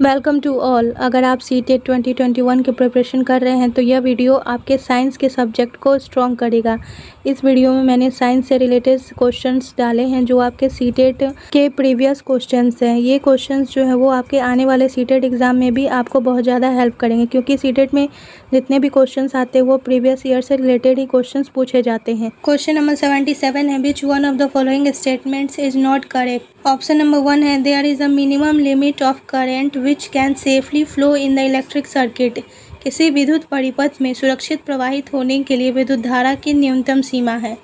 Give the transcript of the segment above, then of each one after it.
Welcome to all. अगर आप CTET 2021 के प्रिपरेशन कर रहे हैं तो यह वीडियो आपके साइंस के सब्जेक्ट को स्ट्रॉन्ग करेगा। इस वीडियो में मैंने साइंस से रिलेटेड क्वेश्चंस डाले हैं जो आपके सीटेट के प्रीवियस क्वेश्चंस हैं। ये क्वेश्चंस जो है वो आपके आने वाले सीटेट एग्ज़ाम में भी आपको बहुत ज़्यादा हेल्प करेंगे, क्योंकि सीटेट में जितने भी क्वेश्चंस आते हैं वो प्रीवियस ईयर से रिलेटेड ही क्वेश्चंस पूछे जाते हैं। क्वेश्चन नंबर 77 है, which one of the following statements is not correct. Option number 1 है, there is a minimum limit of current which can safely flow in the electric circuit. किसी विद्युत परिपथ में सुरक्षित प्रवाहित होने के लिए विद्युत धारा की न्यूनतम सीमा है।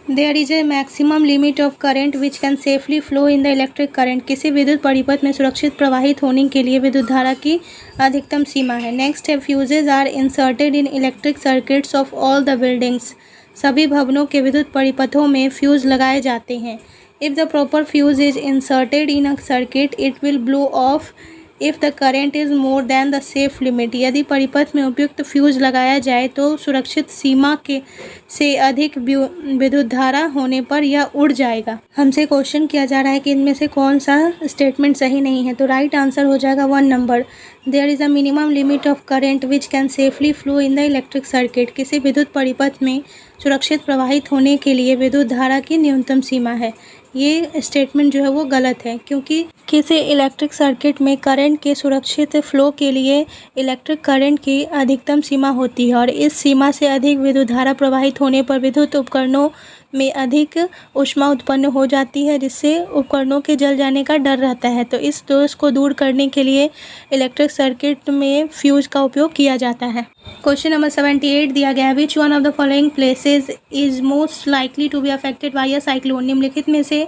There is a maximum limit of current which can safely flow in the electric current. किसी विद्युत परिपथ में सुरक्षित प्रवाहित होने के लिए विद्युत धारा की अधिकतम सीमा है। नेक्स्ट है, fuses are inserted in electric circuits of all the buildings. सभी भवनों के विद्युत परिपथों में फ्यूज लगाए जाते हैं। If the proper fuse is inserted in a circuit, it will blow off if the current is more than the safe limit। यदि परिपथ में उपयुक्त फ्यूज लगाया जाए तो सुरक्षित सीमा के से अधिक विद्युत धारा होने पर यह उड़ जाएगा। हमसे क्वेश्चन किया जा रहा है कि इनमें से कौन सा स्टेटमेंट सही नहीं है, तो राइट आंसर हो जाएगा 1 number. There is a minimum limit of current which can safely flow in the electric circuit. किसी विद्युत परिपथ में सुरक्षित प्रवाहित होने के लिए विद्युत धारा की न्यूनतम सीमा है। ये स्टेटमेंट जो है वो गलत है, क्योंकि किसी इलेक्ट्रिक सर्किट में करंट के सुरक्षित फ्लो के लिए इलेक्ट्रिक करंट की अधिकतम सीमा होती है और इस सीमा से अधिक विद्युत धारा प्रवाहित होने पर विद्युत उपकरणों में अधिक ऊष्मा उत्पन्न हो जाती है, जिससे उपकरणों के जल जाने का डर रहता है। तो इस दोष को दूर करने के लिए इलेक्ट्रिक सर्किट में फ्यूज का उपयोग किया जाता है। क्वेश्चन नंबर 78 दिया गया है, which one of the following places is most likely to be affected by a cyclone. निम्नलिखित में से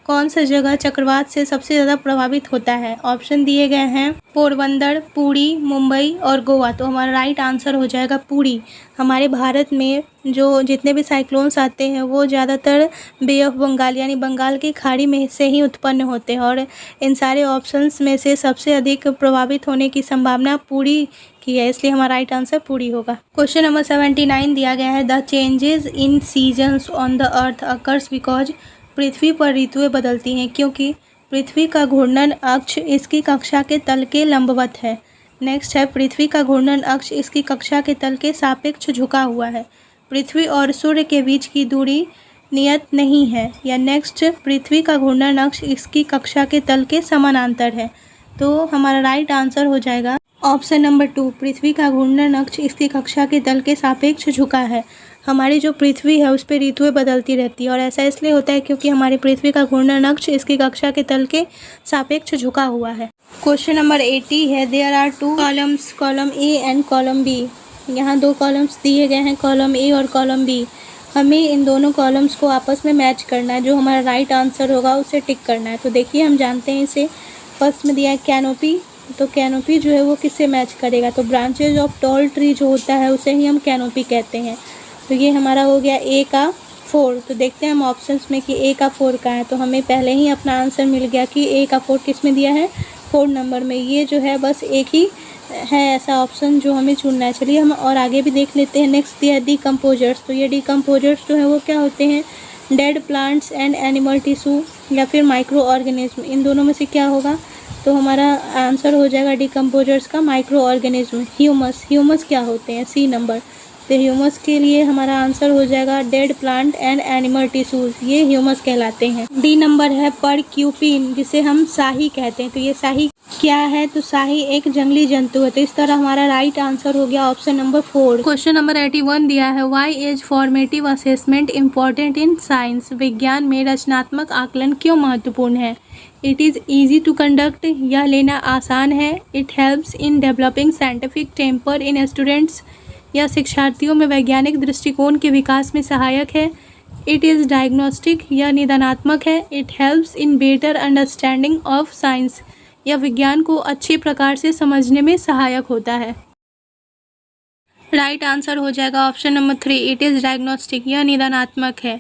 कौन सा जगह चक्रवात से सबसे ज़्यादा प्रभावित होता है। ऑप्शन दिए गए हैं पोरबंदर, पुरी, मुंबई और गोवा। तो हमारा राइट आंसर हो जाएगा पुरी। हमारे भारत में जो जितने भी साइक्लोन्स आते हैं वो ज़्यादातर बे ऑफ बंगाल यानी बंगाल की खाड़ी में से ही उत्पन्न होते हैं और इन सारे ऑप्शंस में से सबसे अधिक प्रभावित होने की संभावना पुरी की है, इसलिए हमारा राइट आंसर पुरी होगा। क्वेश्चन नंबर 79 दिया गया है, the changes in seasons on the earth occurs because. पृथ्वी पर ऋतुएं बदलती हैं क्योंकि पृथ्वी का घूर्णन अक्ष इसकी कक्षा के तल के लंबवत है। नेक्स्ट है, पृथ्वी का घूर्णन अक्ष इसकी कक्षा के तल के सापेक्ष झुका हुआ है। पृथ्वी और सूर्य के बीच की दूरी नियत नहीं है। या नेक्स्ट, पृथ्वी का घूर्णन अक्ष इसकी कक्षा के तल के समानांतर है। तो हमारा राइट आंसर हो जाएगा ऑप्शन नंबर 2, पृथ्वी का घूर्णन अक्ष इसकी कक्षा के तल के सापेक्ष झुका है। हमारी जो पृथ्वी है उस पर ऋतुएं बदलती रहती है और ऐसा इसलिए होता है क्योंकि हमारी पृथ्वी का घूर्णन अक्ष इसकी कक्षा के तल के सापेक्ष झुका हुआ है। क्वेश्चन नंबर 80 है, there are 2 columns, column A and column B. यहाँ 2 कॉलम्स दिए गए हैं, कॉलम ए और कॉलम बी। हमें इन दोनों कॉलम्स को आपस में मैच करना है। जो हमारा राइट आंसर होगा उसे टिक करना है। तो देखिए, हम जानते हैं इसे फर्स्ट में दिया है कैनोपी, तो कैनोपी जो है वो किससे मैच करेगा, तो ब्रांचेज ऑफ टॉल ट्री जो होता है उसे ही हम कैनोपी कहते हैं। तो ये हमारा हो गया ए का 4। तो देखते हैं हम ऑप्शंस में कि ए का 4 का है, तो हमें पहले ही अपना आंसर मिल गया कि ए का 4 किस में दिया है, 4 नंबर में। ये जो है बस एक ही है ऐसा ऑप्शन जो हमें चुनना है। चलिए हम और आगे भी देख लेते हैं। नेक्स्ट दिया है डिकम्पोजर्स। तो ये डिकम्पोजर्स जो है वो क्या होते हैं, dead plants and animal tissue या फिर माइक्रो ऑर्गेनिज्म। इन दोनों में से क्या होगा, तो हमारा आंसर हो जाएगा डिकम्पोजर्स का माइक्रो ऑर्गेनिज्म। ह्यूमस, ह्यूमस क्या होते हैं, सी नंबर। तो ह्यूमस के लिए हमारा आंसर हो जाएगा dead plant and animal tissues, ये ह्यूमस कहलाते हैं। डी नंबर है परक्यूपिन, जिसे हम शाही कहते हैं। तो ये शाही क्या है, तो शाही एक जंगली जंतु है। तो इस तरह हमारा राइट आंसर हो गया ऑप्शन नंबर 4। क्वेश्चन नंबर 81 दिया है, why is formative assessment important in science. विज्ञान में रचनात्मक आकलन क्यों महत्वपूर्ण है। It is easy to conduct, यह लेना आसान है। It helps in developing scientific temper in students, यह शिक्षार्थियों में वैज्ञानिक दृष्टिकोण के विकास में सहायक है। इट इज़ डायग्नोस्टिक, यह निदानात्मक है। It helps in better understanding of science, यह विज्ञान को अच्छे प्रकार से समझने में सहायक होता है। राइट आंसर हो जाएगा option number 3, it is diagnostic, यह निदानात्मक है।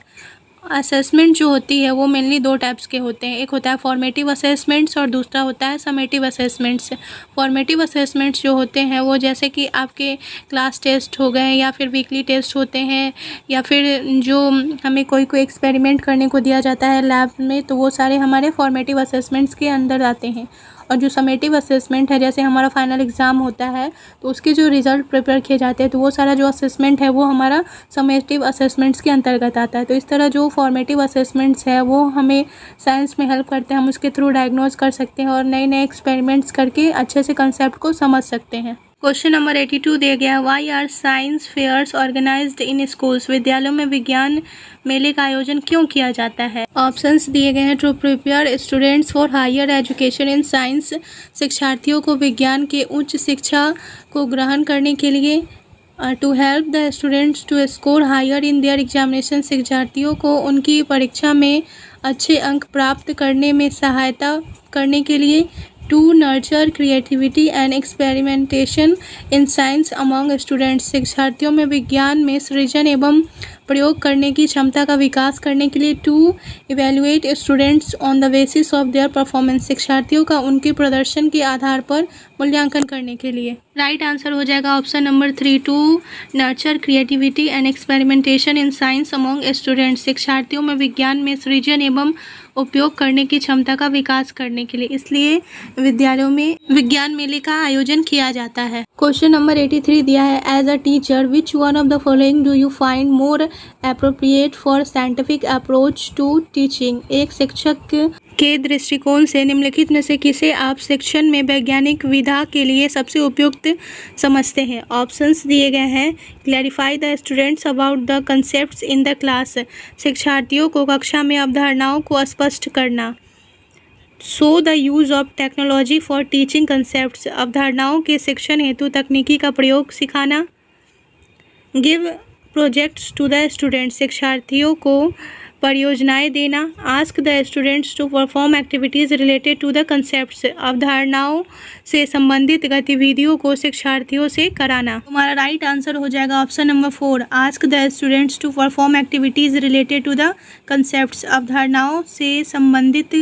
असेसमेंट जो होती है वो मेनली 2 टाइप्स के होते हैं, एक होता है फॉर्मेटिव असेसमेंट्स और दूसरा होता है समेटिव असेसमेंट्स। फॉर्मेटिव असेसमेंट्स जो होते हैं वो जैसे कि आपके क्लास टेस्ट हो गए या फिर वीकली टेस्ट होते हैं या फिर जो हमें कोई एक्सपेरिमेंट करने को दिया जाता है लैब में, तो वो सारे हमारे फॉर्मेटिव असेसमेंट्स के अंदर आते हैं। और जो समेटिव असेसमेंट है, जैसे हमारा फाइनल एग्ज़ाम होता है तो उसके जो रिज़ल्ट प्रिपेयर किए जाते हैं तो वो सारा जो असेसमेंट है वो हमारा समेटिव असेसमेंट्स के अंतर्गत आता है। तो इस तरह जो फॉर्मेटिव असेसमेंट्स है वो हमें साइंस में हेल्प करते हैं, हम उसके थ्रू डायग्नोज कर सकते हैं और नए नए एक्सपेरिमेंट्स करके अच्छे से कंसेप्ट को समझ सकते हैं। क्वेश्चन नंबर 82 दिया गया है, why are science fairs organised in schools. विद्यालयों में विज्ञान मेले का आयोजन क्यों किया जाता है? ऑप्शंस दिए गए हैं, to prepare students for higher education in science. शिक्षार्थियों को विज्ञान के उच्च शिक्षा को ग्रहण करने के लिए। To help the students to score higher in their examination. शिक्षार्थियों को उनकी परीक्षा में अच्छे अंक प्राप्त करने में सहायता करने के लिए। To nurture creativity and experimentation in science among students. शिक्षार्थियों में विज्ञान में सृजन एवं प्रयोग करने की क्षमता का विकास करने के लिए। To evaluate students on the basis of their performance. शिक्षार्थियों का उनके प्रदर्शन के आधार पर मूल्यांकन करने के लिए। राइट आंसर हो जाएगा option number 3, to nurture creativity and experimentation in science among students. शिक्षार्थियों में विज्ञान में सृजन एवं उपयोग करने की क्षमता का विकास करने के लिए, इसलिए विद्यालयों में विज्ञान मेले का आयोजन किया जाता है। क्वेश्चन नंबर 83 दिया है, as a teacher which one of the following do you find more appropriate for scientific approach to teaching. एक शिक्षक के दृष्टिकोण से निम्नलिखित में से किसे आप शिक्षण में वैज्ञानिक विधा के लिए सबसे उपयुक्त समझते हैं? ऑप्शंस दिए गए हैं, clarify the students about the concepts in the class. शिक्षार्थियों को कक्षा में अवधारणाओं को स्पष्ट करना। Show the use of technology for teaching concepts. अवधारणाओं के शिक्षण हेतु तकनीकी का प्रयोग सिखाना। Give projects to the students. शिक्षार्थियों को परियोजनाएं देना। Ask the students to perform activities related to the concepts. अवधारणाओं से संबंधित गतिविधियों को शिक्षार्थियों से कराना। हमारा राइट आंसर हो जाएगा option number 4, ask the students to perform activities related to the concepts. अवधारणाओं से संबंधित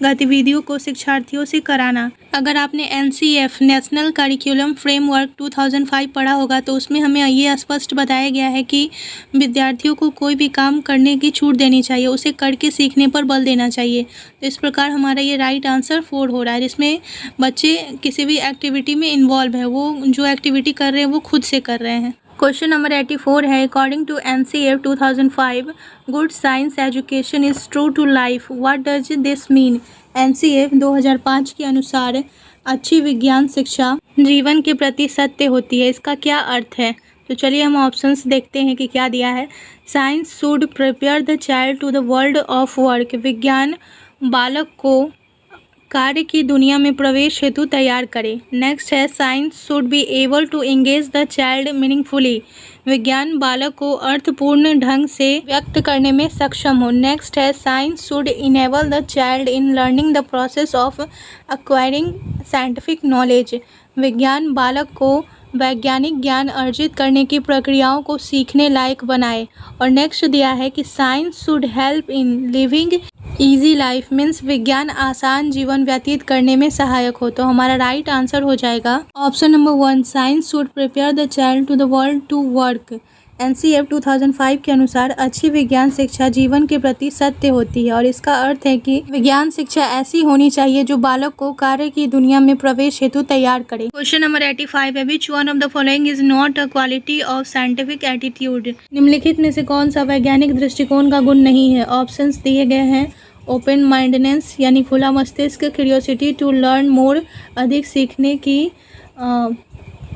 गतिविधियों को शिक्षार्थियों से कराना। अगर आपने NCF नेशनल करिकुलम फ्रेमवर्क 2005 पढ़ा होगा तो उसमें हमें ये स्पष्ट बताया गया है कि विद्यार्थियों को कोई भी काम करने की छूट देनी चाहिए, उसे करके सीखने पर बल देना चाहिए। तो इस प्रकार हमारा ये राइट आंसर 4 हो रहा है, जिसमें बच्चे किसी भी एक्टिविटी में इन्वॉल्व है, वो जो एक्टिविटी कर रहे हैं वो खुद से कर रहे हैं। क्वेश्चन नंबर 84 है, according to NCF 2005 good science education is true to life. What does this mean? NCF 2005 के अनुसार अच्छी विज्ञान शिक्षा जीवन के प्रति सत्य होती है, इसका क्या अर्थ है? तो चलिए हम ऑप्शंस देखते हैं कि क्या दिया है। Science should prepare the child to the world of work. विज्ञान बालक को कार्य की दुनिया में प्रवेश हेतु तैयार करे। नेक्स्ट है, science should be able to engage the child meaningfully. विज्ञान बालक को अर्थपूर्ण ढंग से व्यक्त करने में सक्षम हो। नेक्स्ट है, science should enable the child in learning the process of acquiring scientific knowledge. विज्ञान बालक को वैज्ञानिक ज्ञान अर्जित करने की प्रक्रियाओं को सीखने लायक बनाए। और नेक्स्ट दिया है कि science should help in living easy life, means विज्ञान आसान जीवन व्यतीत करने में सहायक हो। तो हमारा राइट आंसर हो जाएगा option number 1, science should prepare the child to the world to work. NCF 2005 के अनुसार अच्छी विज्ञान शिक्षा जीवन के प्रति सत्य होती है और इसका अर्थ है कि विज्ञान शिक्षा ऐसी होनी चाहिए जो बालक को कार्य की दुनिया में प्रवेश हेतु तैयार करे। क्वेश्चन नंबर 85 है, which one of the following is not a quality of scientific attitude. निम्नलिखित में से कौन सा वैज्ञानिक दृष्टिकोण का गुण नहीं है? ऑप्शंस दिए गए हैं, ओपन माइंडनेस यानी खुला मस्तिष्क, क्यूरियोसिटी टू लर्न मोर अधिक सीखने की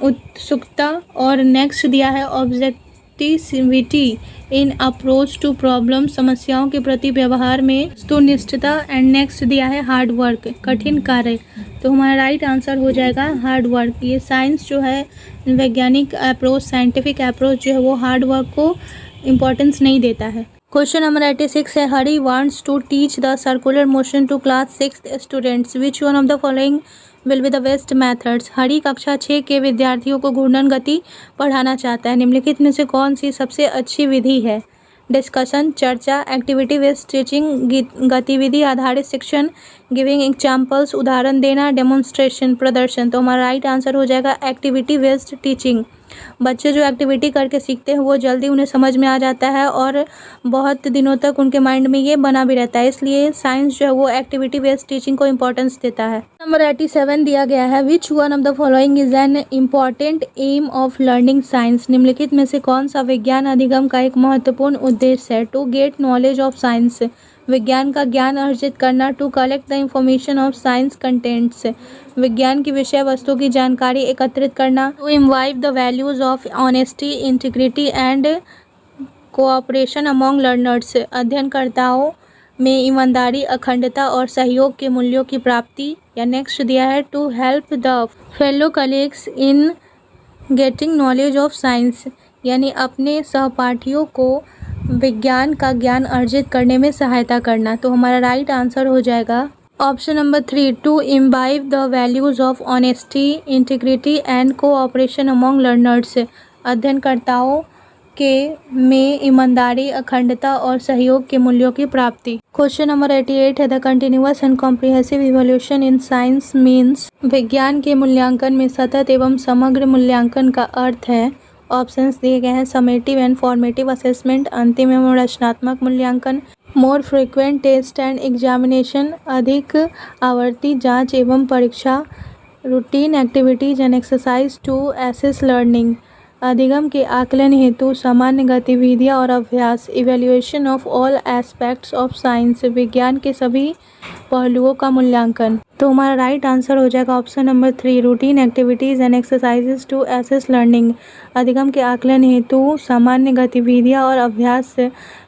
उत्सुकता, और नेक्स्ट दिया है objectivity in approach to problem, समस्याओं के प्रति व्यवहार में वस्तुनिष्ठता, एंड नेक्स्ट दिया है हार्ड वर्क, कठिन कार्य। तो हमारा राइट आंसर हो जाएगा हार्ड वर्क। ये साइंस जो है वैज्ञानिक अप्रोच, साइंटिफिक अप्रोच जो है वो हार्ड वर्क को इम्पोर्टेंस नहीं देता है। क्वेश्चन नंबर 86 है, Hari wants to teach the circular motion to class 6 students, which one of the following will be the best methods. Hari कक्षा 6 के विद्यार्थियों को घूर्णन गति पढ़ाना चाहता है, निम्नलिखित में से कौन सी सबसे अच्छी विधि है? डिस्कशन, चर्चा, एक्टिविटी बेस्ड टीचिंग, गतिविधि आधारित शिक्षण, गिविंग एग्जाम्पल्स, उदाहरण देना। डेमोन्स्ट्रेशन, प्रदर्शन। तो हमारा राइट आंसर हो जाएगा एक्टिविटी बेस्ड टीचिंग। बच्चे जो एक्टिविटी करके सीखते हैं वो जल्दी उन्हें समझ में आ जाता है और बहुत दिनों तक उनके माइंड में ये बना भी रहता है, इसलिए साइंस जो है वो एक्टिविटी बेस्ड टीचिंग को इम्पोर्टेंस देता है। नंबर 87 दिया गया है, which one of the following is an important aim of learning science. निम्नलिखित में से कौन सा विज्ञान अधिगम का एक महत्वपूर्ण उद्देश्य है। To get knowledge of science, विज्ञान का ज्ञान अर्जित करना। To collect the information of science contents, विज्ञान की विषय वस्तु की जानकारी एकत्रित करना। To imbibe the values of honesty, integrity and cooperation among learners, अध्ययनकर्ताओं में ईमानदारी, अखंडता और सहयोग के मूल्यों की प्राप्ति। या नेक्स्ट दिया है, to help the fellow colleagues in getting knowledge of science, यानी अपने सहपाठियों को विज्ञान का ज्ञान अर्जित करने में सहायता करना। तो हमारा राइट आंसर हो जाएगा option number 3, to imbibe the values of honesty, integrity and cooperation among learners, अध्ययनकर्ताओं के में ईमानदारी, अखंडता और सहयोग के मूल्यों की प्राप्ति। क्वेश्चन नंबर 88 है, the continuous and comprehensive evolution in science means, विज्ञान के मूल्यांकन में सतत एवं समग्र मूल्यांकन का अर्थ है। ऑप्शंस दिए गए हैं, समेटिव एंड फॉर्मेटिव असेसमेंट, अंतिम एवं रचनात्मक मूल्यांकन, more frequent test and examination, अधिक आवर्ती जांच एवं परीक्षा, routine activities and exercise to assess learning, अधिगम के आकलन हेतु सामान्य गतिविधियाँ और अभ्यास, evaluation of all aspects of science, विज्ञान के सभी पहलुओं का मूल्यांकन। तो हमारा राइट आंसर हो जाएगा option number 3, routine activities and exercises to assess learning, अधिगम के आकलन हेतु सामान्य गतिविधियाँ और अभ्यास,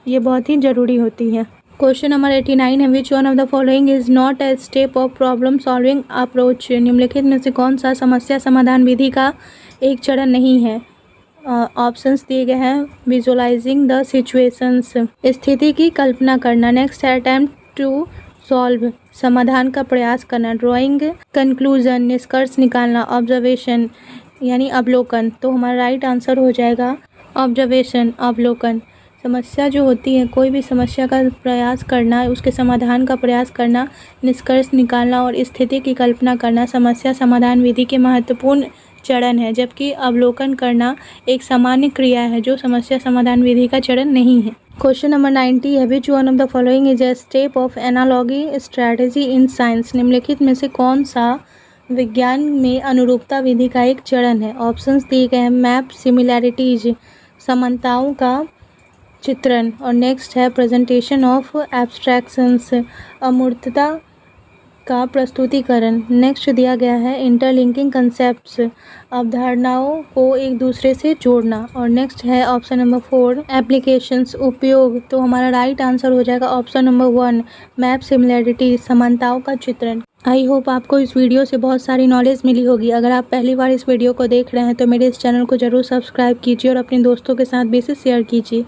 ये बहुत ही ज़रूरी होती है। क्वेश्चन नंबर 89 है, which one of the following is not a step of problem solving approach. निम्नलिखित में से कौन सा समस्या समाधान विधि का एक चरण नहीं है। ऑप्शंस दिए गए हैं, विजुअलाइजिंग द सिचुएशंस, स्थिति की कल्पना करना। नेक्स्ट है, अटेम्प्ट टू सॉल्व, समाधान का प्रयास करना। ड्राइंग कंक्लूजन, निष्कर्ष निकालना। ऑब्जर्वेशन यानी अवलोकन। तो हमारा राइट आंसर हो जाएगा ऑब्जर्वेशन, अवलोकन। समस्या जो होती है, कोई भी समस्या का प्रयास करना, उसके समाधान का प्रयास करना, निष्कर्ष निकालना और स्थिति की कल्पना करना समस्या समाधान विधि के महत्वपूर्ण चरण है, जबकि अवलोकन करना एक सामान्य क्रिया है जो समस्या समाधान विधि का चरण नहीं है। क्वेश्चन नंबर 90 है, which one of the following is a step of analogy strategy in science. निम्नलिखित में से कौन सा विज्ञान में अनुरूपता विधि का एक चरण है। ऑप्शंस दिए गए हैं, मैप सिमिलैरिटीज, समानताओं का चित्रण। और नेक्स्ट है, प्रेजेंटेशन ऑफ एब्स्ट्रैक्शंस, अमूर्तता का प्रस्तुतिकरण। नेक्स्ट दिया गया है, इंटरलिंकिंग कंसेप्ट्स, अवधारणाओं को एक दूसरे से जोड़ना। और नेक्स्ट है ऑप्शन नंबर 4, एप्लीकेशंस, उपयोग। तो हमारा राइट आंसर हो जाएगा ऑप्शन नंबर 1, मैप सिमिलैरिटी, समानताओं का चित्रण। आई होप आपको इस वीडियो से बहुत सारी नॉलेज मिली होगी। अगर आप पहली बार इस वीडियो को देख रहे हैं तो मेरे इस चैनल को ज़रूर सब्सक्राइब कीजिए और अपने दोस्तों के साथ भी इसे शेयर कीजिए।